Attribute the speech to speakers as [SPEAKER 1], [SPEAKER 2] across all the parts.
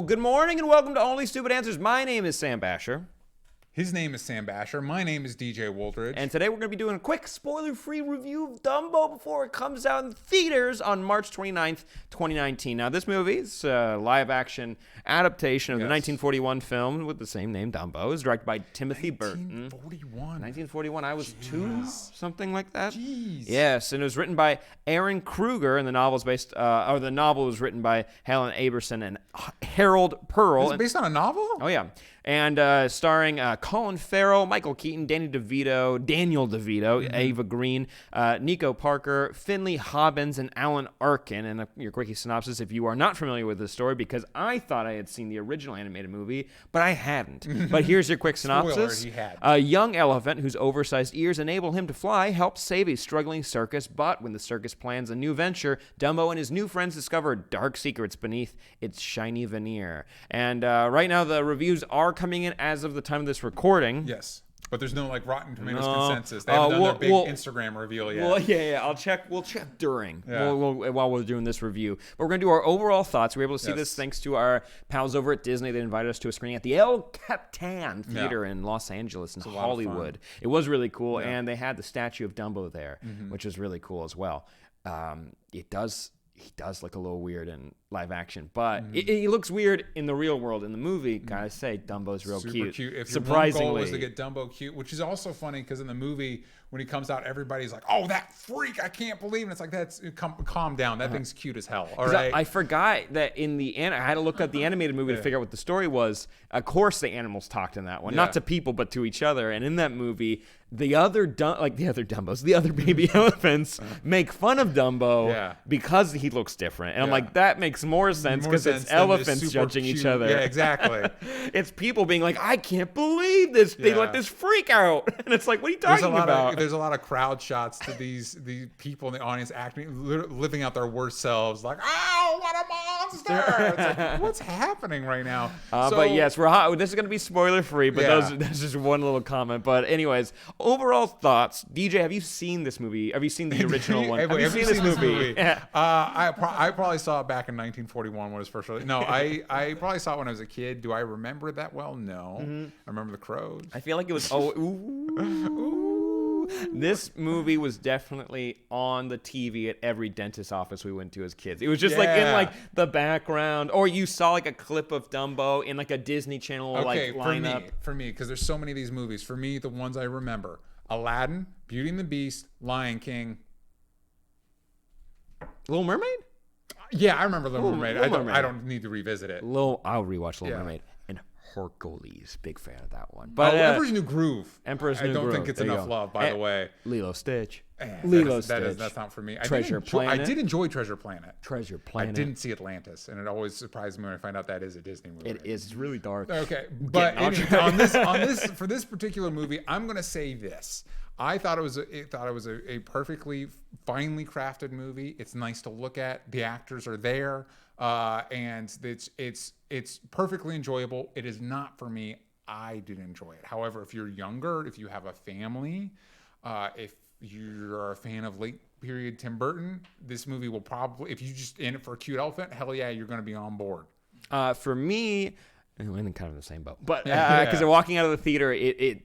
[SPEAKER 1] good morning and welcome to Only Stupid Answers. My name is Sam Bashor.
[SPEAKER 2] His name is Sam Bashor. My name is DJ Wooldridge.
[SPEAKER 1] And today we're going to be doing a quick spoiler-free review of Dumbo before it comes out in theaters on March 29th, 2019. Now, this movie is a live-action adaptation of the 1941 film with the same name, Dumbo. It was directed by Timothy Burton. 1941. I was two, something like that.
[SPEAKER 2] Jeez.
[SPEAKER 1] Yes, and it was written by Aaron Kruger, and the novel was written by Helen Aberson and Harold Pearl.
[SPEAKER 2] Is it based on a novel?
[SPEAKER 1] Oh, yeah. And starring Colin Farrell, Michael Keaton, Daniel DeVito, Ava Green, Nico Parker, Finley Hobbins, and Alan Arkin. And your quickie synopsis, if you are not familiar with this story, because I thought I had seen the original animated movie, but I hadn't. But here's your quick synopsis.
[SPEAKER 2] Spoiler, he had.
[SPEAKER 1] A young elephant whose oversized ears enable him to fly helps save a struggling circus, but when the circus plans a new venture, Dumbo and his new friends discover dark secrets beneath its shiny veneer. And right now the reviews are coming in as of the time of this recording.
[SPEAKER 2] Yes. But there's no Rotten Tomatoes consensus. They haven't done their big Instagram reveal yet.
[SPEAKER 1] Well, yeah. We'll check during while we're doing this review. But we're going to do our overall thoughts. We were able to see this thanks to our pals over at Disney. They invited us to a screening at the El Capitan Theater in Los Angeles in Hollywood. It was really cool, and they had the statue of Dumbo there, which is really cool as well. He does look a little weird in live action, but he looks weird in the real world. In the movie, gotta say, Dumbo's real
[SPEAKER 2] Super
[SPEAKER 1] cute.
[SPEAKER 2] If
[SPEAKER 1] surprisingly,
[SPEAKER 2] your one goal was to get Dumbo cute, which is also funny because in the movie, when he comes out, everybody's like, "Oh, that freak! I can't believe!" And it's like, calm down. That thing's cute as hell. All right.
[SPEAKER 1] I forgot that in the I had to look up the animated movie to figure out what the story was. Of course, the animals talked in that one, not to people, but to each other. And in that movie, the other baby elephants make fun of Dumbo because he looks different. And I'm like, that makes more sense because it's elephants judging each other.
[SPEAKER 2] Yeah, exactly.
[SPEAKER 1] It's people being like, I can't believe this. They let this freak out. And it's like, what are you talking about?
[SPEAKER 2] There's a lot of crowd shots to these people in the audience living out their worst selves. Like, oh, what a monster. It's like, what's happening right now?
[SPEAKER 1] But yes, this is going to be spoiler free, but that's just one little comment. But anyways, overall thoughts. DJ, have you seen this movie? Have you seen the original one?
[SPEAKER 2] Have you seen this movie? I probably saw it back in 1941 when it was first released. No, I probably saw it when I was a kid. Do I remember it that well? No. I remember the crows.
[SPEAKER 1] I feel like it was... This movie was definitely on the TV at every dentist office we went to as kids. It was just in the background, or you saw a clip of Dumbo in a Disney Channel lineup.
[SPEAKER 2] For me, because there's so many of these movies. For me, the ones I remember: Aladdin, Beauty and the Beast, Lion King,
[SPEAKER 1] Little Mermaid.
[SPEAKER 2] Yeah, I remember Little Mermaid. I don't need to revisit it.
[SPEAKER 1] I'll rewatch Little Mermaid. And Hercules, big fan of that one. But
[SPEAKER 2] Emperor's New Groove.
[SPEAKER 1] I don't
[SPEAKER 2] think it's enough love, by the way.
[SPEAKER 1] Lilo Stitch.
[SPEAKER 2] That's not for me.
[SPEAKER 1] Treasure Planet.
[SPEAKER 2] I did enjoy Treasure Planet.
[SPEAKER 1] I
[SPEAKER 2] didn't see Atlantis, and it always surprised me when I find out that is a Disney movie.
[SPEAKER 1] It is. It's really dark.
[SPEAKER 2] Okay, but anyway, for this particular movie, I'm gonna say this. I thought it was a perfectly finely crafted movie. It's nice to look at. The actors are there, and it's perfectly enjoyable. It is not for me. I did enjoy it. However, if you're younger, if you have a family, if you're a fan of late period Tim Burton, this movie will probably, if you just in it for a cute elephant, hell yeah, you're going to be on board.
[SPEAKER 1] For me, we're in kind of the same boat, but because they're walking out of the theater,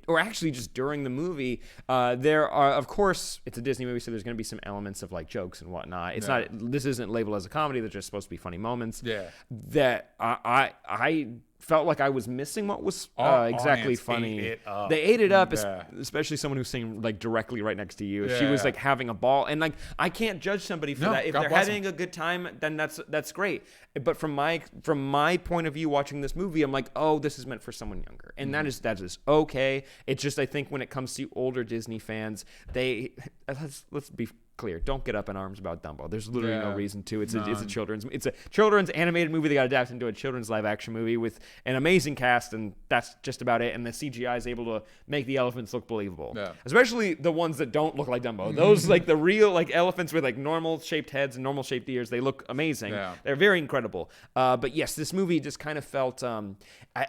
[SPEAKER 1] or actually just during the movie, there are, of course, it's a Disney movie, so there's going to be some elements of jokes and whatnot. It's not. This isn't labeled as a comedy. They're just supposed to be funny moments. Yeah. That I felt like I was missing what was exactly funny. They ate it up, especially someone who's sitting directly right next to you. Yeah. She was having a ball, and I can't judge somebody for that. If they're having a good time, then that's great. But from my point of view, watching this movie, I'm like, oh, this is meant for someone younger, and that is okay. It's just I think when it comes to older Disney fans, let's be clear, don't get up in arms about Dumbo. There's literally no reason to. It's a children's animated movie. They got adapted into a children's live action movie with an amazing cast, and that's just about it. And the CGI is able to make the elephants look believable, especially the ones that don't look like Dumbo. Those the real elephants with normal shaped heads and normal shaped ears. They look amazing. They're very incredible. But yes, this movie just kind of felt, I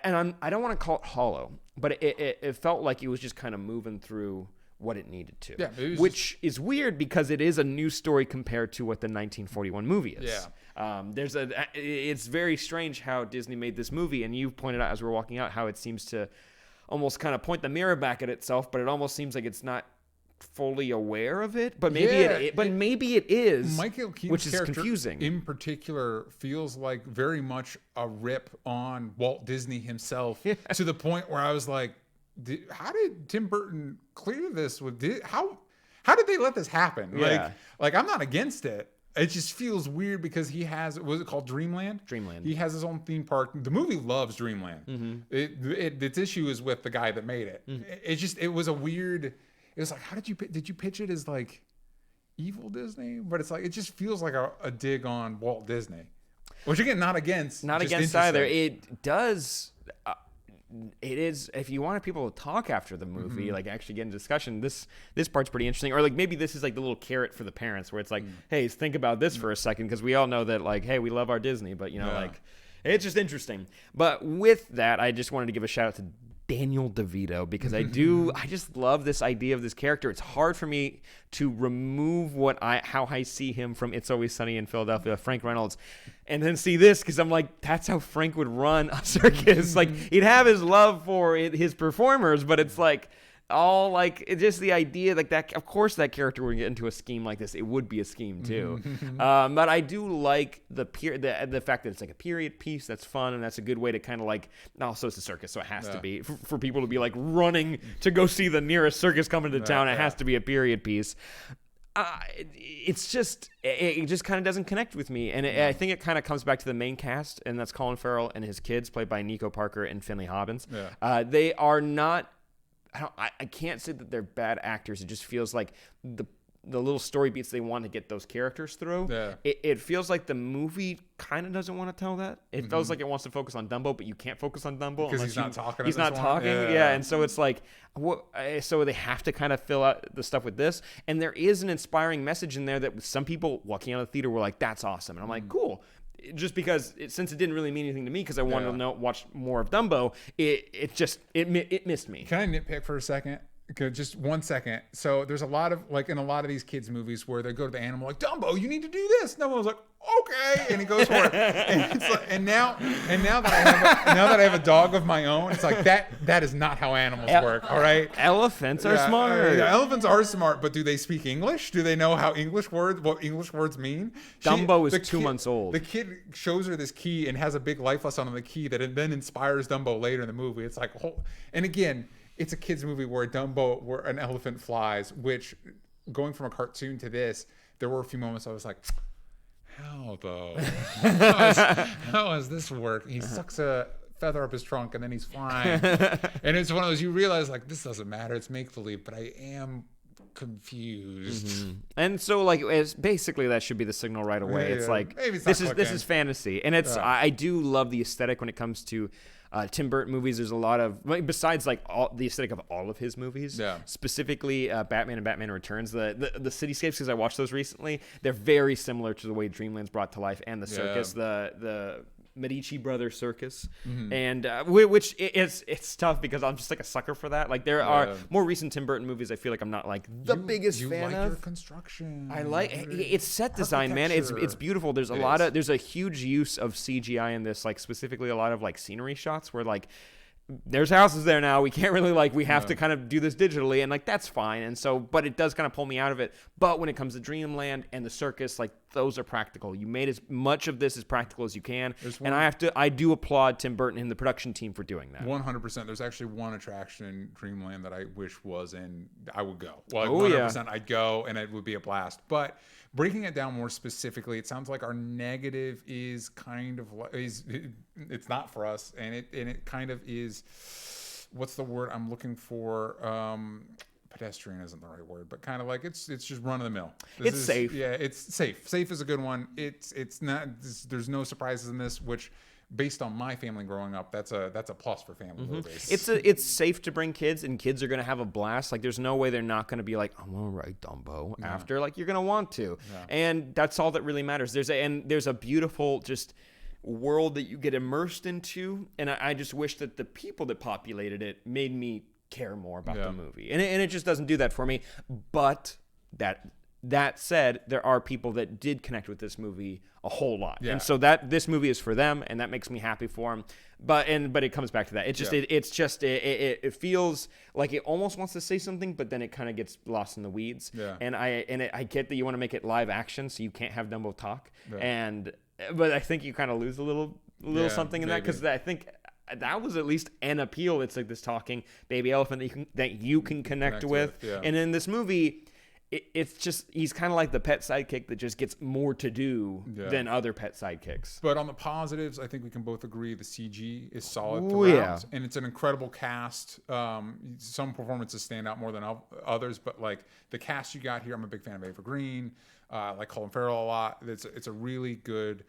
[SPEAKER 1] don't want to call it hollow, but it felt like it was just kind of moving through what it needed to, which is weird because it is a new story compared to what the 1941 movie is. It's very strange how Disney made this movie, and you pointed out as we were walking out how it seems to almost kind of point the mirror back at itself, but it almost seems like it's not fully aware of it. But maybe it is.
[SPEAKER 2] Michael Keaton's
[SPEAKER 1] which is
[SPEAKER 2] character
[SPEAKER 1] confusing.
[SPEAKER 2] In particular feels like very much a rip on Walt Disney himself, to the point where I was like, how did Tim Burton clear this with how did they let this happen?
[SPEAKER 1] Yeah.
[SPEAKER 2] Like I'm not against it. It just feels weird because he has, what was it called, Dreamland?
[SPEAKER 1] Dreamland.
[SPEAKER 2] He has his own theme park. The movie loves Dreamland.
[SPEAKER 1] Mm-hmm.
[SPEAKER 2] Its issue is with the guy that made it.
[SPEAKER 1] Mm-hmm.
[SPEAKER 2] It was a weird. It was like, how did you pitch it as like evil Disney? But it's like, it just feels like a dig on Walt Disney, which again, not against
[SPEAKER 1] either. It does. It is, if you wanted people to talk after the movie, like actually get into discussion, this part's pretty interesting. Or like maybe this is like the little carrot for the parents where it's like, hey, think about this for a second, because we all know that like, hey, we love our Disney, but like it's just interesting. But with that, I just wanted to give a shout out to Daniel DeVito, because I just love this idea of this character. It's hard for me to remove how I see him from It's Always Sunny in Philadelphia, Frank Reynolds, and then see this, because I'm like, that's how Frank would run a circus. Like, he'd have his love for his performers, but it's like all like, it's just the idea like that. Of course, that character would get into a scheme like this. It would be a scheme too. But I do like the fact that it's like a period piece. That's fun, and that's a good way to kind of like. Also, it's a circus, so it has to be for people to be like running to go see the nearest circus coming to town. It has to be a period piece. It's just it just kind of doesn't connect with me, and I think it kind of comes back to the main cast, and that's Colin Farrell and his kids, played by Nico Parker and Finley Hobbins. They are not. I can't say that they're bad actors. It just feels like the little story beats they want to get those characters through. It feels like the movie kind of doesn't want to tell that. It feels like it wants to focus on Dumbo, but you can't focus on Dumbo
[SPEAKER 2] because he's not talking.
[SPEAKER 1] He's not talking. And so it's like, so they have to kind of fill out the stuff with this. And there is an inspiring message in there that some people walking out of the theater were like, "That's awesome," and I'm like, "Cool." Just because since it didn't really mean anything to me, because I wanted to watch more of Dumbo, it missed me.
[SPEAKER 2] Can I nitpick for a second? Just 1 second. So there's a lot of like in a lot of these kids movies where they go to the animal like, Dumbo, you need to do this. And everyone's like, okay, and he goes for it. And it's like, and now that I have a dog of my own, it's like that is not how animals work. All right,
[SPEAKER 1] elephants are smart.
[SPEAKER 2] Elephants are smart, but do they speak English? Do they know how what English words mean?
[SPEAKER 1] Dumbo is 2 months old.
[SPEAKER 2] The kid shows her this key and has a big life lesson on the key that then inspires Dumbo later in the movie. It's like, and again, it's a kids movie where an elephant flies, which going from a cartoon to this, there were a few moments I was like, how though? How does this work? He sucks a feather up his trunk and then he's flying. And it's one of those, you realize like, this doesn't matter. It's make believe, but I am confused.
[SPEAKER 1] And so like, it's basically that should be the signal right away. It's like, this is fantasy. And it's, I do love the aesthetic when it comes to Tim Burton movies. There's a lot of, besides like the aesthetic of all of his movies, specifically Batman and Batman Returns, the cityscapes, because I watched those recently, they're very similar to the way Dreamland's brought to life, and the circus, the Medici Brothers circus, and which it's tough because I'm just like a sucker for that. Like there are more recent Tim Burton movies I feel like I'm not like the biggest fan of.
[SPEAKER 2] Your construction.
[SPEAKER 1] I like it's set design, man. It's beautiful. There's there's a huge use of CGI in this, like specifically a lot of like scenery shots where like there's houses there now. We can't really we have to kind of do this digitally, and like that's fine. And so, but it does kind of pull me out of it. But when it comes to Dreamland and the circus, like those are practical. You made as much of this as practical as you can, and I do applaud Tim Burton and the production team for doing that.
[SPEAKER 2] 100%. There's actually one attraction in Dreamland that I wish was in. I would go. Well, 100%. I'd go, and it would be a blast. But breaking it down more specifically, it sounds like our negative is kind of it's not for us, and it kind of is. What's the word I'm looking for? Pedestrian isn't the right word, but kind of like it's just run of the mill.
[SPEAKER 1] It's safe.
[SPEAKER 2] Yeah, it's safe. Safe is a good one. It's not. There's no surprises in this, which, based on my family growing up, that's a plus for family movies.
[SPEAKER 1] It's safe to bring kids, and kids are gonna have a blast. Like there's no way they're not gonna be like, I'm gonna write Dumbo after. Like you're gonna want to, and that's all that really matters. There's a beautiful just world that you get immersed into, and I just wish that the people that populated it made me care more about the movie, and it just doesn't do that for me. But that That said, there are people that did connect with this movie a whole lot,
[SPEAKER 2] Yeah.
[SPEAKER 1] and so that this movie is for them, and that makes me happy for them. But it comes back to that. It feels like it almost wants to say something, but then it kind of gets lost in the weeds.
[SPEAKER 2] Yeah.
[SPEAKER 1] And I get that you want to make it live action, so you can't have Dumbo talk.
[SPEAKER 2] Yeah.
[SPEAKER 1] But I think you kind of lose a little something in that, because I think that was at least an appeal. It's like this talking baby elephant that you can connect with.
[SPEAKER 2] Yeah.
[SPEAKER 1] And in this movie, it's just he's kind of like the pet sidekick that just gets more to do than other pet sidekicks.
[SPEAKER 2] But on the positives, I think we can both agree the CG is solid
[SPEAKER 1] Ooh,
[SPEAKER 2] throughout,
[SPEAKER 1] yeah.
[SPEAKER 2] and it's an incredible cast. Some performances stand out more than others, but like the cast you got here, I'm a big fan of Ava Green. I like Colin Farrell a lot. It's a really good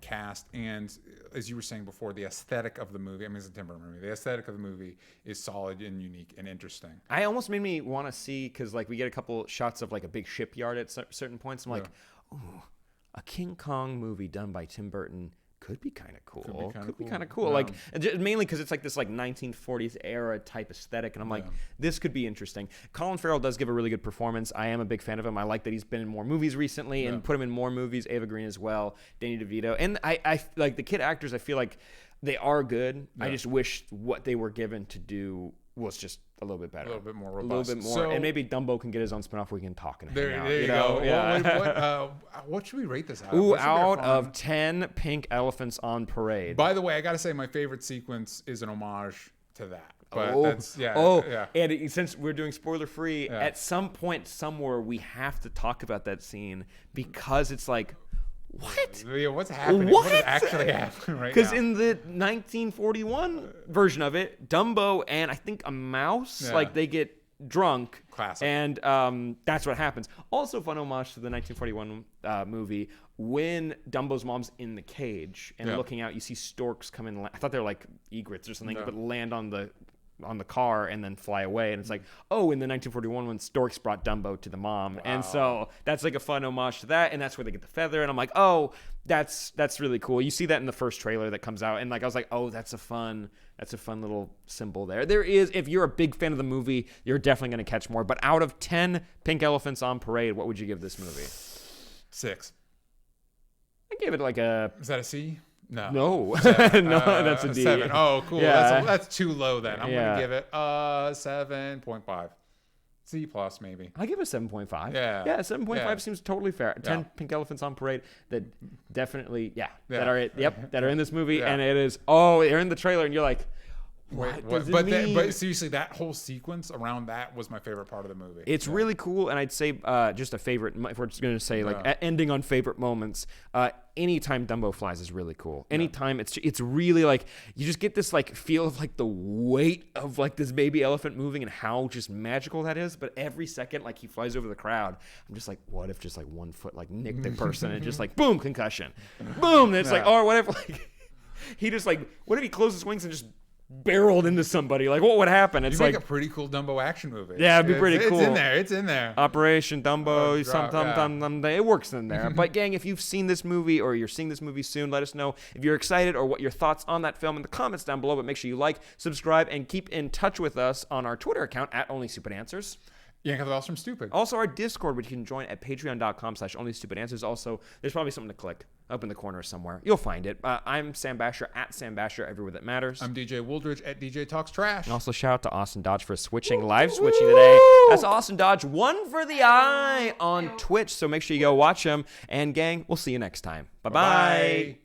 [SPEAKER 2] cast, and as you were saying before, the aesthetic of the movie, I mean, it's a Tim Burton movie, the aesthetic of the movie is solid and unique and interesting.
[SPEAKER 1] I almost made me want to see, because like we get a couple shots of like a big shipyard at certain points. I'm like, ooh, a King Kong movie done by Tim Burton could be kind of cool. Could be kind of cool.
[SPEAKER 2] Yeah.
[SPEAKER 1] Like mainly because it's like this like 1940s era type aesthetic, and I'm like, this could be interesting. Colin Farrell does give a really good performance. I am a big fan of him. I like that he's been in more movies recently and put him in more movies. Ava Green as well, Danny DeVito, and I like the kid actors. I feel like they are good. I just wish what they were given to do was just a little bit better,
[SPEAKER 2] A little bit more robust.
[SPEAKER 1] a little bit more, and maybe Dumbo can get his own spinoff. We can talk and hang
[SPEAKER 2] There
[SPEAKER 1] out.
[SPEAKER 2] you
[SPEAKER 1] know?
[SPEAKER 2] go.
[SPEAKER 1] Yeah.
[SPEAKER 2] What should we rate this out?
[SPEAKER 1] Ooh, out of 10 pink elephants on parade.
[SPEAKER 2] By the way, I gotta say my favorite sequence is an homage to that. But
[SPEAKER 1] and since we're doing spoiler free, at some point somewhere we have to talk about that scene, because it's like, what?
[SPEAKER 2] What's happening? What is actually happening right now?
[SPEAKER 1] Because in the 1941 version of it, Dumbo and I think a mouse, like they get drunk.
[SPEAKER 2] Classic.
[SPEAKER 1] And that's what happens. Also, fun homage to the 1941 movie, when Dumbo's mom's in the cage and looking out, you see storks come in. I thought they were like egrets or something, but land on the car and then fly away. And it's like, oh, in the 1941 when storks brought Dumbo to the mom. Wow. And so that's like a fun homage to that, and that's where they get the feather. And I'm like, oh, that's really cool. You see that in the first trailer that comes out, and like I was like, oh, that's a fun little symbol there. There is, if you're a big fan of the movie, you're definitely going to catch more. But out of 10 pink elephants on parade, what would you give this movie?
[SPEAKER 2] 6.
[SPEAKER 1] I gave it like a...
[SPEAKER 2] Is that a C? No.
[SPEAKER 1] No, that's a D.
[SPEAKER 2] 7. Oh, cool.
[SPEAKER 1] Yeah.
[SPEAKER 2] That's too low then. I'm going to give it 7.5. C plus maybe.
[SPEAKER 1] I'll give it a 7.5.
[SPEAKER 2] Yeah.
[SPEAKER 1] Yeah, 7.5 seems totally fair. 10 pink elephants on parade that definitely, that are in this movie. And it is, they're in the trailer and you're like, what does it mean?
[SPEAKER 2] But seriously, that whole sequence around that was my favorite part of the movie.
[SPEAKER 1] It's really cool, and I'd say just a favorite, if we're just going to say ending on favorite moments, anytime Dumbo flies is really cool. Anytime it's really like, you just get this like feel of like the weight of like this baby elephant moving and how just magical that is. But every second like he flies over the crowd, I'm just like, what if just like one foot like nicked the person and just like boom, concussion, boom, and it's like, or what if like he just like, what if he closed his wings and just barreled into somebody? Like, what would happen? It's like
[SPEAKER 2] a pretty cool Dumbo action movie.
[SPEAKER 1] Yeah, it'd be pretty cool.
[SPEAKER 2] It's in there.
[SPEAKER 1] Operation Dumbo, it works in there. But gang, if you've seen this movie or you're seeing this movie soon, let us know if you're excited or what your thoughts on that film in the comments down below. But make sure you like, subscribe, and keep in touch with us on our Twitter account at OnlyStupidAnswers.
[SPEAKER 2] Yank of the Bells from Stupid.
[SPEAKER 1] Also, our Discord, which you can join at patreon.com/OnlyStupidAnswers. Also, there's probably something to click up in the corner somewhere. You'll find it. I'm Sam Bashor at Sam Bashor everywhere that matters.
[SPEAKER 2] I'm DJ Wooldridge at DJ Talks Trash.
[SPEAKER 1] And also shout out to Austin Dodge for live switching today. That's Austin Dodge, 1 for the eye on Twitch. So make sure you go watch him. And gang, we'll see you next time. Bye-bye.